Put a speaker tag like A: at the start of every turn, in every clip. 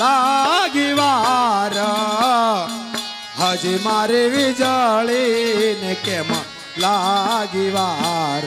A: લાગી વાર હજી મારી વીજળી ને કેમ લાગી વાર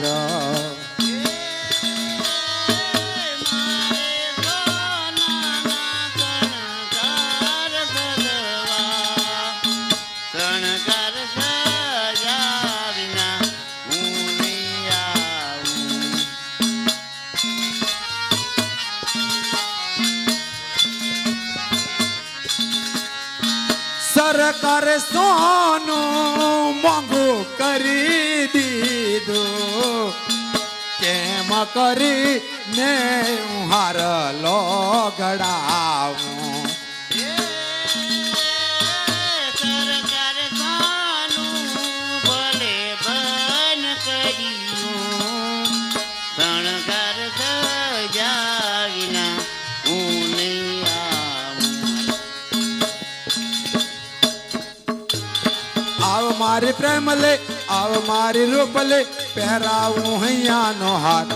A: સરકાર સોનું મોંઘું કરી દીધું કેમ કરી ને હાર લો ગડાવું
B: સરકાર સોનું ભલે બન કર્યું શણગાર સજાવીના હું નહીં
A: આવ મારી પ્રેમ લે આવ મારી રૂપ લે પહેરાવું હૈયાનો હાથ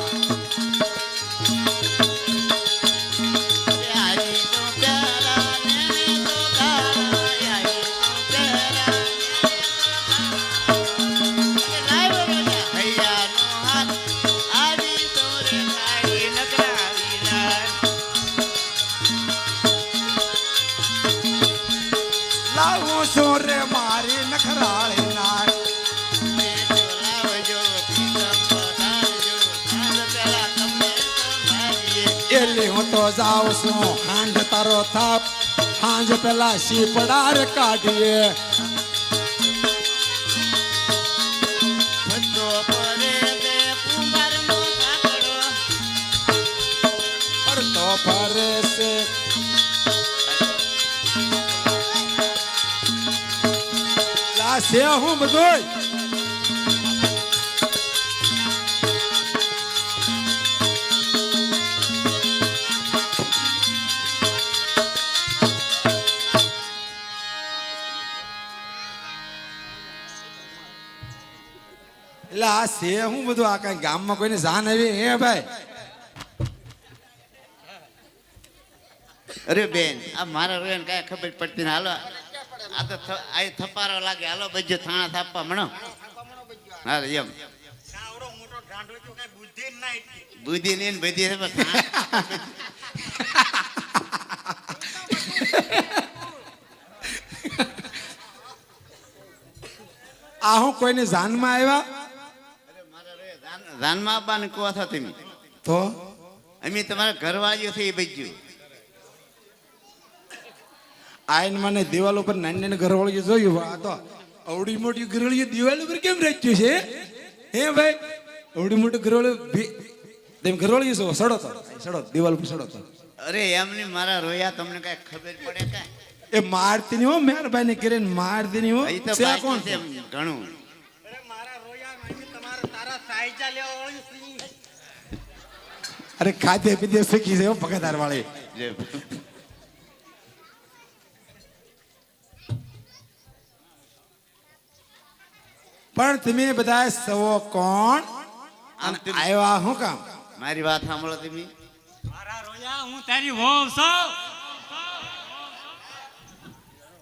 A: લાવું છું રે મારી નખરાળી નાય એલી હું તો જાઉં છું હાંજ તારો થાપ હાંજ પેલા શીપડાર કાઢીએ પડતો ફરે છે લાસે હું બધું એટલે આ છે હું બધું આ કઈ ગામમાં કોઈને જાન આવી હે ભાઈ
B: અરે બેન આ મારા રોયન કઈ ખબર પડતી ને હાલો આ તો આ થપારો લાગે હાલો બજ્જો થાણા થાપવા મણો હા એમ બુદ્ધિ નહીં ને બધી
A: આ હું કોઈને જાનમાં આવ્યા
B: જાનમાં આવવાને કહો છો તમે
A: તો
B: અમે તમારા ઘરવાળીઓ થઈ બજ્યું
A: આઈને મને દિવાલ ઉપર નાની નાની ઘરવાળીઓ જોયું આ તો અવડી મોટી ઘરવાળીઓ દિવાલ ઉપર કેમ રાખ્યું છે હે ભાઈ અવડી મોટી ઘરવાળીઓ તેમ ઘરવાળીઓ છો સડો દિવાલ ઉપર સડો તો
B: અરે એમની મારા રોયા તમને કઈ ખબર પડે કાંઈ
A: એ મારતી નહીં હો મહેરબાની કરીને મારતી નહીં હો
B: એ તો
A: છે કોણ
B: છે ઘણું
A: અરે ખાધે પીધે શીખી છે પગાદાર વાળી પણ તમે બધા સવો કોણ અને આવ્યા હું કામ
B: મારી વાત સાંભળો તમે
C: મારા રોયા હું તારી વહુ છું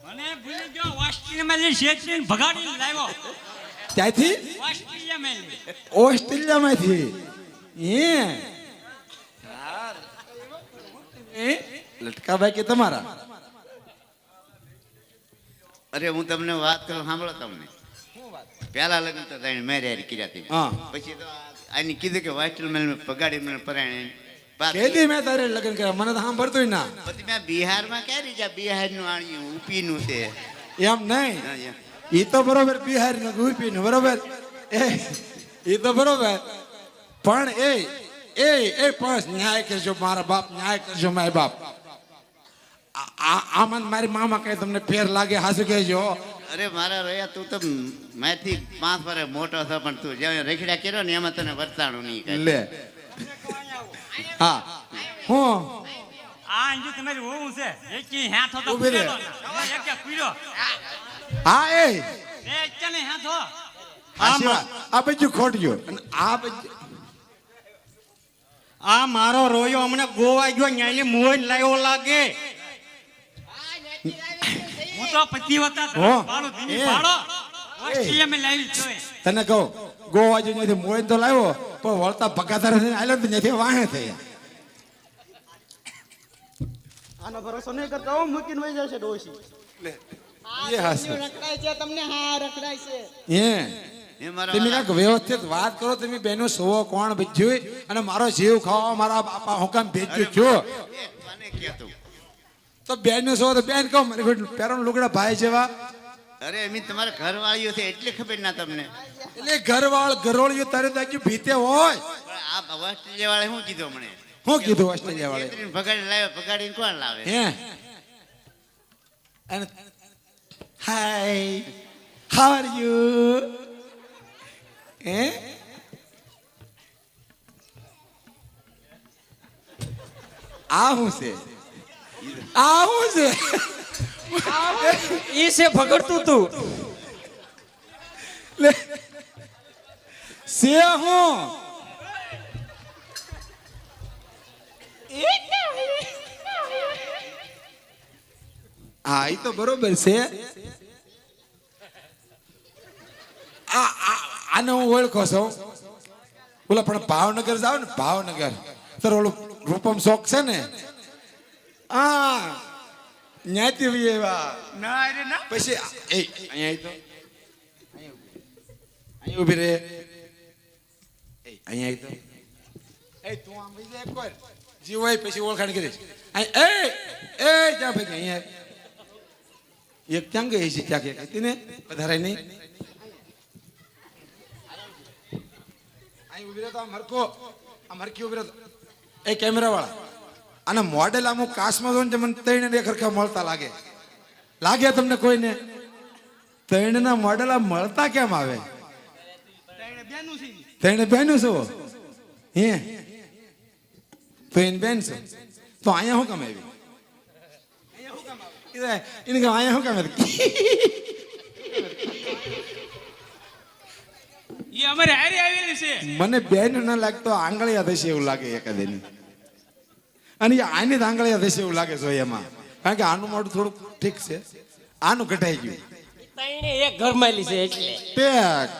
C: મને ભૂલી ગયો ઓસ્ટ્રેલિયામાં જે શેઠને ભગાડીને લાવ્યો
A: ત્યાંથી ઓસ્ટ્રેલિયામાંથી લટકાભાઈ કે તમારા
B: અરે હું તમને વાત કરું સાંભળો તમને પેલા લગ્ન તો તને મેરેજ કર્યા હતી પછી તો આની કીધું કે હોસ્ટેલ મેં પગાડી મને પરાણે
A: કેદી મેં તારે લગ્ન કર્યા મને તો સાંભળતું ના
B: પછી મેં બિહારમાં ક્યાં રહી ગયા બિહારનું આણ્યું ઉપીનું છે
A: એમ નહીં એ તો બરોબર બિહાર નું યુપી નું બરોબર એ તો બરોબર પણ એ પાંચ ન્યાય કરજો મારા બાપ ન્યાય કરજો મારા બાપ આમાં મારી મામા કઈ તમને ફેર લાગે હાસુ કહેજો
B: અરે મારા રહ્યા તું તો મેથી 5 વર્ષ મોટો છો પણ તું જ્યાં રેખડા કર્યો ને એમાં તને વર્તાણું નહીં
A: લે હા હું
C: આ અંજુ તમારી વહુ છે એકી હાથો તો
A: ઉભી રે.
C: એકે પીડો
A: હા એ
C: એકને હાથો
A: આ બધું ખોટજો અને આ બધું
D: આ મારો રોયો હમણાં ગોવા ગયો ન્યાયને મોજ લાવ્યો લાગે
C: હું તો પતિવતા
A: હો.
C: પાડો ધીમી
A: એ.
C: પાડો ઓસ્ટ્રેલિયામાં લાવી તોય
A: તને કહું ગોવા જો ત્યાંથી મોઈન તો લાવ્યો પણ વળતા ભગાતાર આલ્યો ને ત્યાંથી વાહે થઈ
D: આનો ભરોસો નહીં કરતા હું મૂકીને વહી જશે ડોશી
A: એ હાસે
D: રખડાય છે તમને હા રખડાય છે
A: હે
B: એ મારા
A: તમે
B: વાલા.
A: કાંઈક વ્યવસ્થિત વાત કરો તમે બેનો સોવો કોણ ભજ્યું અને મારો જીવ ખાવા મારા બાપા હું કામ ભેજ્યો છું
B: મને કહેતું.
A: તો બેન સો તો બેન કહો મારી પેરો લુગડા ભાઈ જેવા
B: અરે એમ તમારા ઘરવાળીઓ છે એટલી ખબર ના તમને
A: એટલે ઘરોળિયું તારે તો આખી ભીતે હોય
B: પણ આ ઓસ્ટ્રેલિયા વાળા શું કીધું મને
A: શું કીધું ઓસ્ટ્રેલિયા વાળે
B: કેતરીને ભગાડી લાવે ભગાડીને કોણ લાવે
A: હે અને હાય હાઉ આર યુ હે આ શું છે આ શું છે
E: ઈ છે ભગડતું તું
A: લે સે હું હા એ તો બરોબર છે આને હું ઓળખો છું ઓલા પણ ભાવનગર જાવ ને ભાવનગર તો ઓલું રૂપમ શોખ છે ને હા ન્યાતી હોય એવા
C: ના અરે ના
A: પછી એ અહીંયા આવી તો અહીં ઊભી રે અહીંયા આવી તો એ તું આમ વઈ જાય કોર જી હોય પછી ઓળખાણ કરીશ અહીં એ ક્યાં ભાઈ અહીંયા એક ક્યાં ગઈ છે ક્યાં કે હતી ને વધારે નહીં અહીં ઊભી રહે તો આમ હરખી ઊભી રહે એ કેમેરા વાળા અને મોડેલ અમુક કાશમાં જોઈને મને ત્રણ એક હરખા મળતા લાગે તમને કોઈને ત્રણના મોડેલ આ મળતા કેમ આવે ત્રણે બેનું છો હે તો એને બેન છો તો અહીંયા શું કામ આવી એને કહે અહીંયા શું કામ આવી
C: એ અમારે હારે આવેલી છે
A: મને બેન ના લાગતો આંગળિયા થશે એવું લાગે એકાદેની અને એ આની જ આંગળિયા થશે એવું લાગે છે એમાં કારણ કે આનું મોઢું થોડુંક ઠીક છે આનું ઘટાઈ ગયું
E: તઈને એક ઘરમાં લી છે એટલે
A: પેક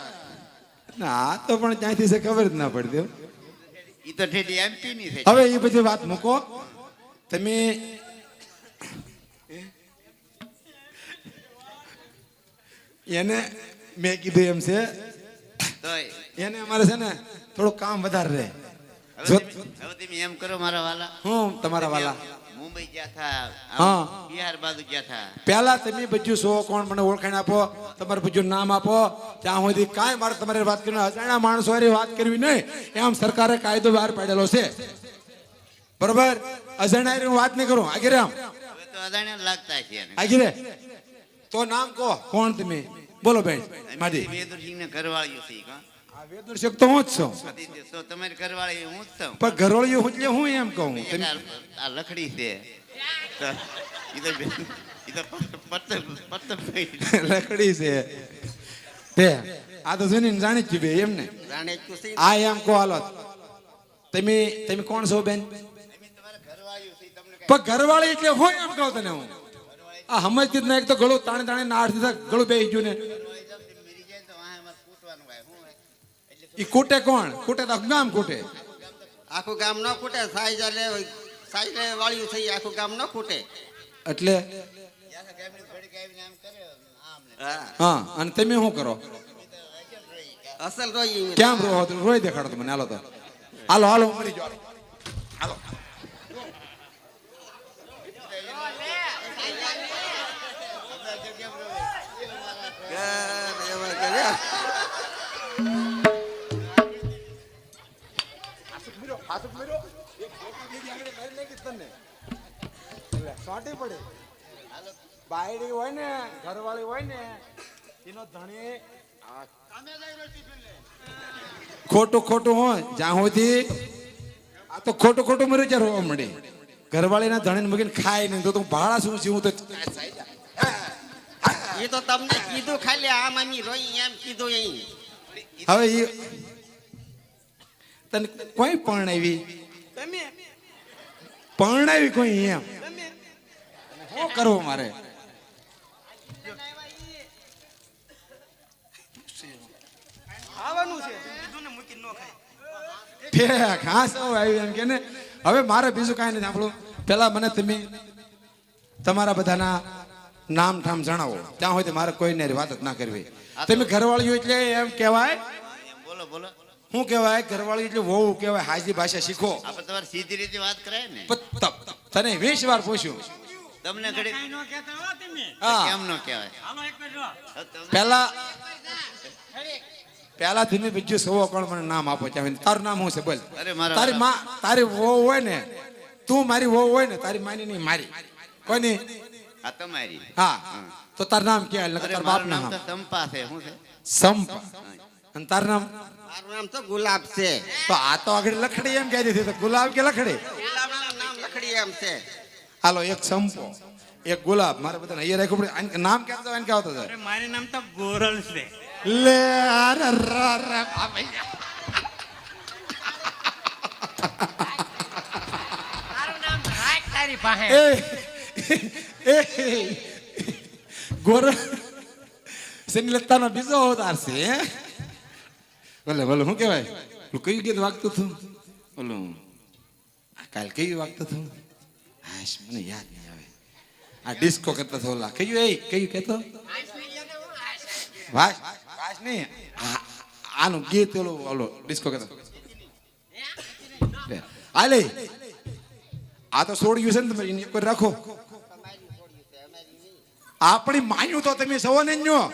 A: ના આ તો પણ ત્યાંથી છે ખબર જ ના પડતી હો.
B: ઈ તો ઠેઠી એમપી ની થઈ
A: હવે એ બધી વાત મૂકો તમે એને મેં કીધું એમ છે
B: તોય
A: એને અમારે છે ને થોડું કામ વધારે રહે
B: હવે તમે એમ કરો મારા વાલા
A: હું તમારા વાલા
B: મુંબઈ ગયા થા
A: હા.
B: બિહાર બાજુ ગયા થા
A: પહેલા તમે બધું સો કોણ મને ઓળખાણ આપો તમારું બધું નામ આપો ત્યાં સુધી કાંઈ મારે તમારે વાત કરી અજાણ્યા માણસો હારે વાત કરવી નહીં એમ સરકારે કાયદો બહાર પાડેલો છે બરોબર અજાણ્યા હારે હું વાત નહીં કરું આગળ આમ
B: હવે તો અજાણ્યા લાગતા છે એને.
A: આગળ તો નામ કહો કોણ તમે બોલો બેન માડી
B: વેદુરસિંહ ને ઘરવાળીઓ છે કાં?
A: આ વેદુરસિંહ તો હું જ છું
B: આદિત્ય, તો તમારી ઘરવાળી હું જ છું
A: પણ ઘરોળિયું હું એટલે હું એમ કહું
B: એક
A: તમે
B: આ લખડી છે તો ઈ તો પત્તર
A: લકડી છે તે આ તો જૂની જાણી જ છે બે એમ ને
B: જાણે તું છે
A: આ એમ કહો હાલો તમે કોણ છો બેન
B: તમારા ઘરવાળીઓ છે તમને કઈ
A: પણ ઘરવાળી એટલે હું એમ કહું તને હું આ સમજતી જ ના એક તો ગળું તાણે ના આઠ દીધા ગળું બેસી ગયું ને
B: ઘરવાળી જલ્દી મરી જાય તો વાહ એમાં કૂટવાનું હોય હું હોય? એટલે
A: ઈ કૂટે કોણ કૂટે તો આખું ગામ કૂટે
D: આખું ગામ ન ખૂટે સાઈઝ વાળ્યું થઈ આખું ગામ ન ખૂટે
A: એટલે
B: જ્યાં ગામની ઘડીક આવીને આમ કરે આમ ને
A: હા અને તમે શું કરો
D: અસલ રોઈ
A: કેમ રહો રોય દેખાડો તો મને હાલો તો હાલો હાલો હું મરી જાઓ હાલો સોટી પડે બાયડી હોય ને ઘરવાળી હોય ને એનો ધણી ખોટું હોય જ્યાં સુધી આ તો ખોટું મર્યું ત્યારે રોવા મળે ઘરવાળીના ધણીને મૂકીને ખાય નહીં તો તું ભાડા શું જીવું તો
D: એ તો તમને કીધું ખાલી આ મમ્મી રોઈ એમ કીધું અહીં
A: હવે એ તને કોઈ પરણાવી
D: તમે
A: કોઈ એમ શું કરવું મારે ઠેક હા સૌ આવ્યું એમ કે ને હવે મારે બીજું કાંઈ નથી સાંભળું પેલા મને તમે તમારા બધાના નામ ઠામ જણાવો ત્યાં હોય તો મારે કોઈને વાત જ ના કરવી તમે ઘરવાળીઓ એટલે એમ કહેવાય
B: બોલો બોલો
A: શું કહેવાય ઘરવાળી એટલે વહુ કહેવાય હાજી ભાષા શીખો
B: આપણે તમારે સીધી રીતે વાત કરાય ને
A: તને 20 વાર પૂછ્યું
B: તમને ઘડી
C: કાંઈ ન કહેતા હો તમે.
A: હા
B: કેમ ન કહેવાય
C: હાલો એક મિનિટ રહો.
A: પેલા ધીમે બીજું સવો કોણ મને નામ આપો ચાहे તારું નામ શું છે બોલ
B: અરે મારા
A: તારી માં તારી વહુ હોય ને તું મારી વહુ હોય ને તારી માની નહીં મારી કોની
B: આ તમારી
A: હા તો તારું નામ કે
B: અરે
A: તારા બાપ
B: મારું
A: નામ
B: નામ તો ચંપા છે શું છે
A: સંપ અને તારું નામ
D: મારું નામ તો ગુલાબ છે.
A: તો આ તો આગળ લખડી એમ કહેતી હતી તો ગુલાબ કે લખડી
D: ગુલાબનું નામ લખડી એમ છે.
A: હાલો એક સંપો એક ગુલાબ મારે બધાને અહીંયા રાખવું પડે આને નામ કહેતો એને કહેતો હતો
C: અરે મારું નામ તો ગોરલ છે.
A: લે અરે રા રા બાપા.
E: તારું નામ રાખ તારી પાસે.
A: એ ગોર સિનલતાનો બીજો અવતાર છે હે? ભલે ભલે શું કહેવાય પેલું કયું ગીત વાગતું હતું ઓલું કાલ કયું વાગતું હતું હાશ મને યાદ નહીં આવે આ ડિસ્કો કરતા હતો ઓલા કયું કહેતો વાસ વાસ નહીં આનું ગીત ઓલો ડિસ્કો કરતો આલે આ તો છોડ્યું છે ને તમે એને કોઈ રાખો આપણી માન્યું તો તમે સવો ને ન્યો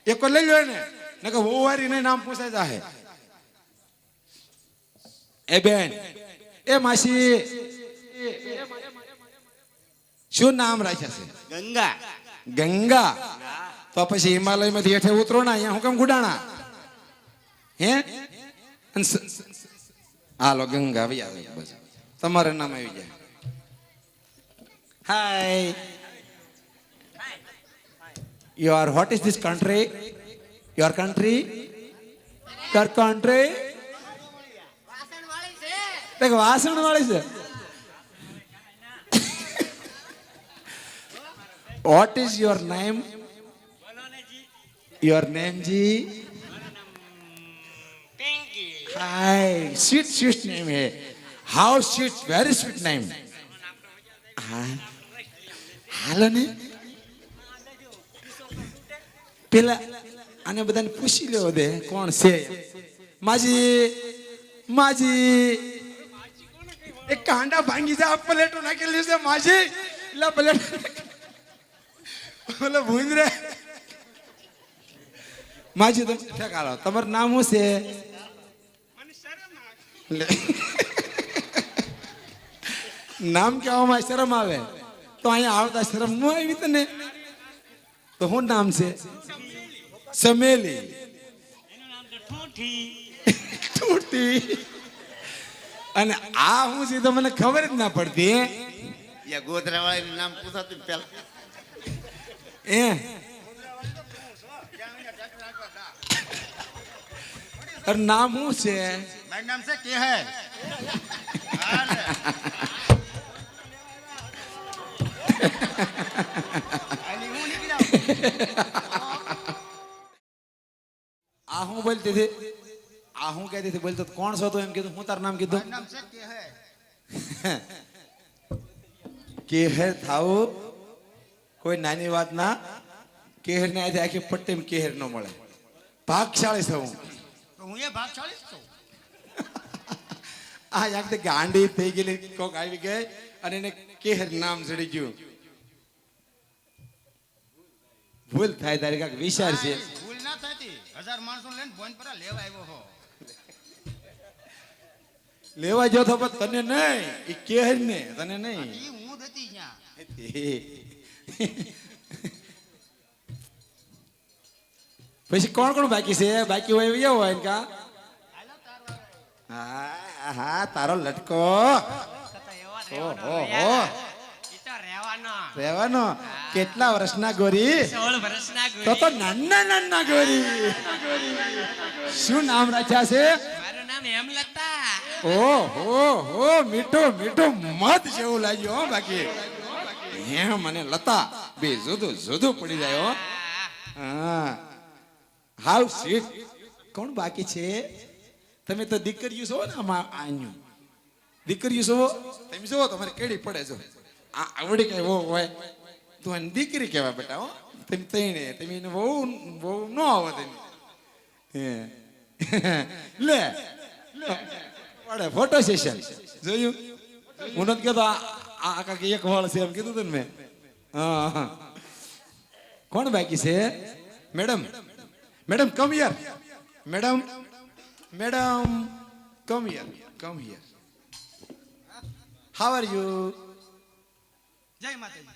A: એક કોઈ લઈ લો ને નકર વોવારી ને નામ પૂછાય જાહે એ બેન એ માસી શું નામ રાખ્યા છે
B: ગંગા
A: ગંગા તો પછી હિમાલયમાંથી હેઠે ઉતરો ના અહીંયા હું કેમ ગુડાણા હે હાલો ગંગા આવી આવે બસ તમારે નામ આવી જાય હાય your what is this country your country દેખ વાસણ વાળી છે what is your name your name ji hi sweet name hai how sweet very sweet name હાલો ને પેલા આને બધાને પૂછી લેવો દે કોણ છે માજી એક કાંડા ભાંગી જા પ્લેટો નાખેલી છે માજી લા પ્લેટ ઓલે ભૂંદરે માજી તમે ઠેકાળો તમારું નામ શું છે લે. નામ કહેવામાં શરમ આવે તો અહીંયા આવતા શરમ ન આવી તને તો શું નામ છે સમેલી
C: એનું નામ તો ઠૂઠી.
A: તૂટી અને આ હું છે તો મને ખબર જ ના પડતી હે
B: યા ગોધરા વાળાનું નામ પૂછાતું પેલા
A: એ અરે નામ શું છે
D: મારું નામ છે કેહર.
A: આ હું બોલતી હતી આ હું કહેતી હતી બોલતો કોણ છો તો એમ કીધું હું તારું નામ કીધું
D: નામ છે કેહર.
A: કેહર થાવું કોઈ નાની વાત ના કેહર ને આજે આખી પટ્ટી કેહર ન મળે ભાગશાળી થવું
D: તો હું એ ભાગશાળી જ છું.
A: આ યાદ ગાંડી થઈ ગયેલી કોક આવી ગઈ અને એને કેહર નામ ચડી ગયું ભૂલ થાય તારી કાંઈક વિચાર છે
D: ભૂલ ના થતી 1000 માણસો લઈને બોન પર લેવા આવ્યો હો.
A: લેવા જો તો પણ તને નહીં એ કેહર ને તને નહીં
D: ઈ હું હતી ત્યાં.
A: પછી કોણ કોણ બાકી છે બાકી હોય એવી હોય ને કા હા હા તારો લટકો ઓહો
E: ઈ તો રહેવાનો.
A: રહેવાનો કેટલા વર્ષના ગોરી
E: 16 વર્ષના
A: તો
E: ગોરી.
A: તો નાના ગોરી શું નામ રાખ્યા છે
E: મારું નામ હેમલતા.
A: ઓહો મીઠું મત જેવું લાગ્યું હો બાકી હે મને લતા બે જુદું પડી જાય હો હા હાઉ સ્વીટ કોણ બાકી છે? તમે તો દીકરીઓ છો ને આમાં આન્યું દીકરીઓ છો તમે જો તમારે કેડી પડે જો આ આવડી કઈ વહુ હોય તું એને દીકરી કહેવાય બેટા હો તમે તઈને તમે એને વહુ વહુ ન આવો તમે હે લે પડે ફોટો સેશન જોયું હું નથી કહેતો આ કાંઈક એક વાળ છે એમ કીધું હતું ને મેં હા કોણ બાકી છે? Madam madam come here madam madam come here how are you?
C: જય માતાજી.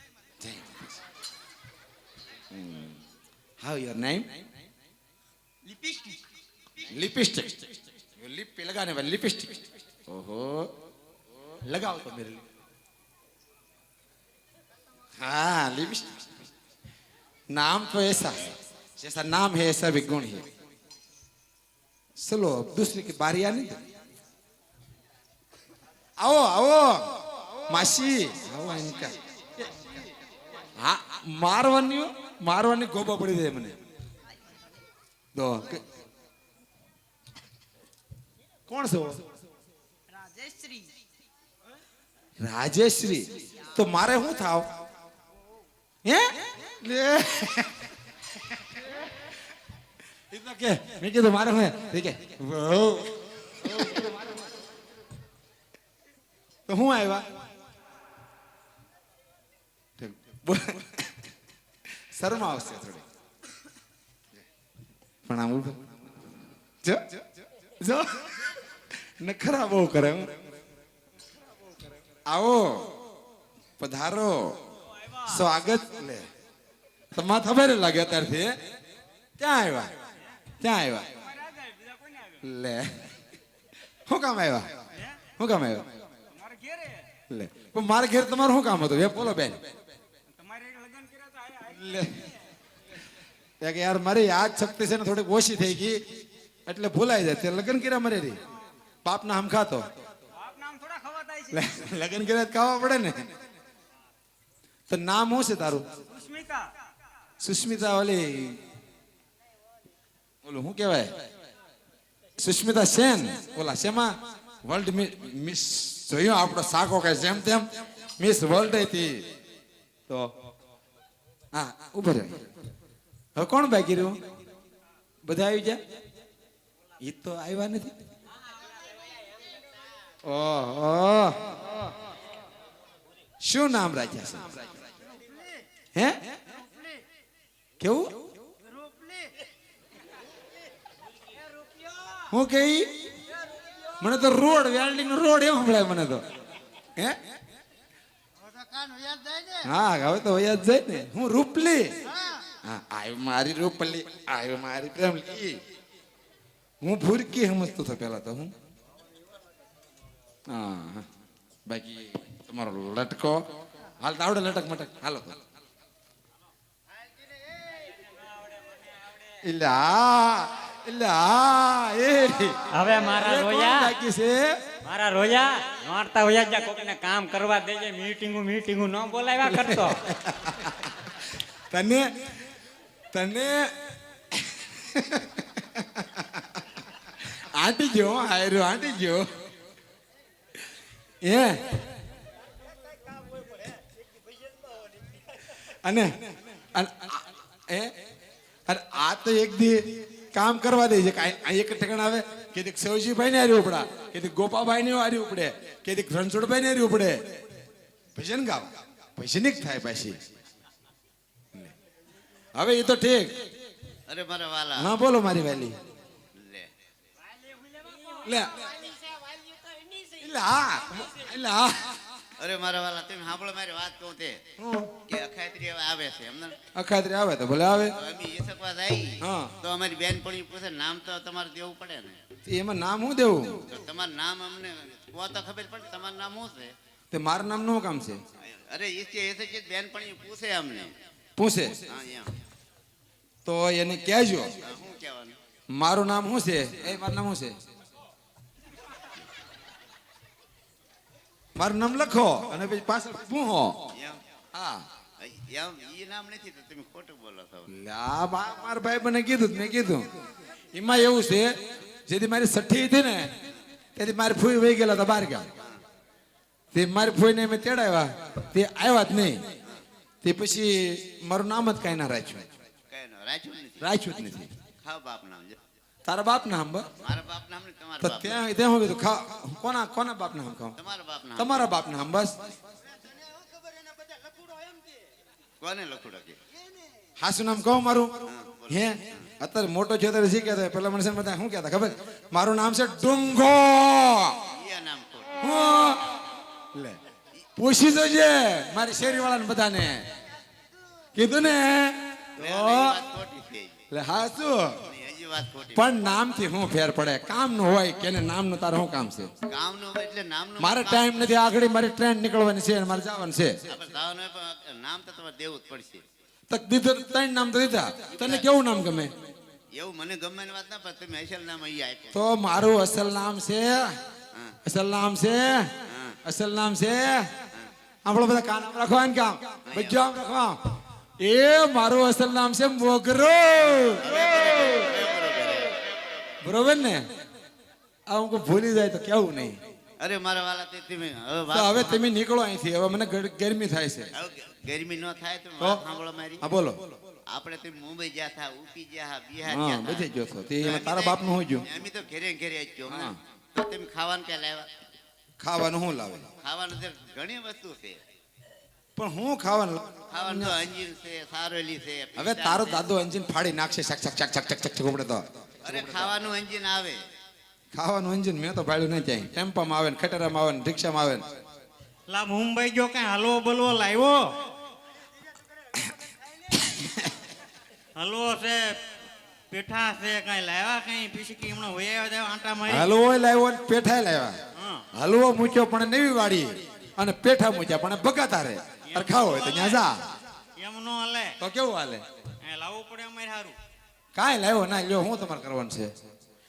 A: How your name?
C: Lipstick.
A: Lipstick lip पे लगाने वाली लिपस्टिक ओहो लगाओ तो मेरे लिए हाँ लिपस्टिक नाम तो ऐसा है जैसा नाम है ऐसा भी गुण है चलो अब दूसरे की बारी आने दो आओ आओ मासी आओ इनका हाँ मारवानी गोबा पड़ी दे मैंने दो कौन से हो?
C: રાજેશ્રી.
A: राजेश्री तो मारे हूं था हैं ले इतना के मैं के तो मारे हुए ठीक है तो हूं आया शर्मा आवश्य थोड़ी प्रणाम जो जो नखरा बहू करे आओ पधारो स्वागत ले તમારે ખબર લાગે અત્યારથી ક્યાં આવ્યા લે શું કામ આવ્યા લે પણ મારે ઘેર તમારું શું કામ હતું એ બોલો બેન લે કે યાર મારી યાદ શક્તિ છે ને થોડીક ઓછી થઈ ગઈ એટલે ભૂલાઈ જાય તે લગ્ન કર્યા મરે રી બાપ ના હમ ખાતો લગ્ન કર્યા ખાવા પડે ને તો નામ શું છે તારું? સુસ્મિતા ઓલી ઓલું શું કહેવાય સુસ્મિતા સેન ઓલા શેમાં વર્લ્ડ મિસ જોયું આપણો સાકો કે જેમ તેમ મિસ વર્લ્ડ હતી તો હા ઉભો રહે હવે કોણ બાકી રહ્યું? બધા આવી ગયા? એ તો આવ્યા નથી. ઓહો શું નામ રાખ્યા છે? હે કેવું? હું કે મને તો રોડ વેલ્ડિંગ નો રોડ એમ સંભળાય મને તો હે હા હવે તો યાદ જાય ને. હું રૂપલી હા આય મારી રૂપલી આય મારી પ્રેમલી હું ભૂરકી સમજતો હતો પેલા તો હું હા બાકી તમારો લટકો હાલ તો આવડે લટક મટક હાલો તો
C: હવે મારા
A: મારા
C: રોયા મારતા હોયા જા કોકને કામ કરવા દેજે મીટિંગો ન બોલાવ્યા કરતો
A: તને તને આંટી ગયો હાયરો આંટી ગયો એ અને આ તો એક દી કામ કરવા દે છે એક ઠેકાણ આવે કે સવજીભાઈ ને હાર્યું ઉપડા કે ગોપાભાઈ ને હાર્યું ઉપડે કે રણછોડભાઈ ને હાર્યું ઉપડે ભજન ગાવ ભજનિક થાય પાછી. હવે એ તો ઠીક.
B: અરે મારા વાલા
A: હા બોલો મારી વાલી
B: લે
A: લે હા એટલે હા
B: અરે મારા વાલા તમે સાંભળો મારી વાત કહું તે કે અખાત્રી હવે આવે છે એમને
A: અખાત્રી આવે તો ભલે આવે
B: તો અમે એ શકવા જાય
A: હા
B: તો અમારી બેનપણી પૂછે નામ તો તમારે દેવું પડે ને.
A: એમાં નામ શું દેવું?
B: તો તમારું નામ અમને કહો તો ખબર પડે તમારું નામ શું છે?
A: તે મારું નામ નું કામ છે?
B: અરે એ છે બેનપણી પૂછે અમને
A: પૂછે
B: હા એમ
A: તો એને કહેજો
B: શું કહેવાનું?
A: મારું નામ શું છે? એ મારું નામ શું છે? મારું નામ લખો અને પછી પાછળ પૂહો.
B: એમ
A: હા
B: એમ ઈ નામ નથી તો તમે ખોટું બોલો છો
A: લે આ મારા ભાઈ મને કીધું મેં કીધું એમાં એવું છે જેથી મારી સઠ્ઠી હતી ને તેથી મારી ફૂઈ વહી ગયેલા હતા બહાર ગામ તે મારી ફૂઈને મેં તેડાવ્યા તે આવ્યા જ નહીં તે પછી મારું નામ જ કાંઈ ના રાખ્યું
B: કઈ નો રાખ્યું નથી
A: રાખ્યું જ નથી
B: ખાવ બાપ નામ જો
A: તારા બાપ નામ
B: મારા બાપ નામ ને તમારા
A: તો
B: બાપ નામ.
A: ત્યાં ત્યાં હું કીધું કોના બાપ નામ કહું
B: તમારા બાપ નામ
A: તમારા બાપ નામ બસ
B: કોને લખુડો કે
A: હાસુ નામ કહું મારું હે અત્યારે મોટો છે ત્યારે શીખ્યા હતા પેલા મને બધા શું કહેતા ખબર મારું નામ છે ડુંગો
B: ઈ નામ ખોટું
A: હા. લે પૂછી જોજે મારી શેરી વાળાને બધાને કીધું ને
B: ઈ વાત ખોટી છે
A: લે હાસુ
B: હજી વાત ખોટી
A: પણ નામથી શું ફેર પડે કામ નું હોય કે નામનું તારે શું કામ છે
B: ગામનું એટલે નામનું
A: મારે ટાઈમ નથી આગળ મારી ટ્રેન નીકળવાની છે અને મારે જવાનું છે
B: આપણે દાવાનું હોય પણ નામ તો તમારે દેવું જ પડશે
A: તો દીધું તો ત્રણ નામ તો દીધા તને કેવું નામ ગમે
B: એવું મને ગમે ની વાત ના પણ તમે અસલ નામ અહીં આપ્યું
A: તો મારું અસલ નામ છે અસલ નામ છે અસલ નામ છે આપણો બધા કાન આમ રાખવા ને કામ બધું આમ રાખવા એ મારું અસલ નામ છે મોગરો બરોબર ને આ હું કોઈ ભૂલી જાય તો કેવું નહીં
B: અરે મારા વાલા તે તમે હવે
A: તો
B: વાત
A: હવે તમે નીકળો અહીંથી હવે મને ગરમી થાય છે
B: હવે ગરમી ન થાય તો
A: તો?
B: વાત સાંભળો મારી
A: હા બોલો
B: આપણે તો મુંબઈ ગયા થા ઉપી ગયા થા બિહાર
A: હા
B: ગયા
A: બધે
B: થા
A: ગયો છો તે એમાં તારા બાપનું શું ગયું
B: અમે તો ઘરે ઘરે જ ગયો
A: હા.
B: તો તમે ખાવાનું ક્યાં લાવ્યા
A: ખાવાનું શું લાવે
B: ખાવાનું તો ઘણી વસ્તુ છે
A: પણ હું ખાવાનું
B: ખાવાનું તો અંજીર છે સારોલી છે
A: હવે તારો દાદો અંજીન ફાડી નાખશે શક શક શક શક શક શક ઉપડે તો
B: અરે ખાવાનું અંજીન આવે
A: ખાવાનું અંજીન મેં તો ભાડ્યું નહીં ત્યાં ટેમ્પામાં આવે ને ખટેરામાં આવે ને રિક્ષામાં આવે ને
C: લા મુંબઈ ગયો કઈ હલવો બલવો લાવ્યો હલવો છે પેઠા છે કઈ લાવ્યા કઈ પીસકી હમણાં હોય આવ્યા આંટા મારી
A: હલવો લાવ્યો ને પેઠા લાવ્યા
C: હા
A: હલવો મૂક્યો પણ નવી વાડી અને પેઠા મૂક્યા પણ બગાતા રે અરે ખાવો હોય તો ત્યાં જા
C: એમ નો હાલે
A: તો કેવું હાલે
C: એ લાવવું પડે અમારે સારું
A: કાંઈ લાવ્યો ના લ્યો હું તમારે કરવાનું છે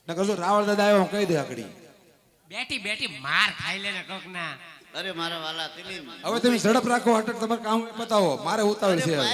A: ને કશું રાવળ દાદા આવ્યો હું કહી દે આકડી
E: બેટી બેટી માર ખાઈ લે ને કોક ના
B: અરે મારા વાલા તમે
A: હવે તમે ઝડપ રાખો અટક તમારે કામ પતાવો મારે ઉતાવળ છે હવે.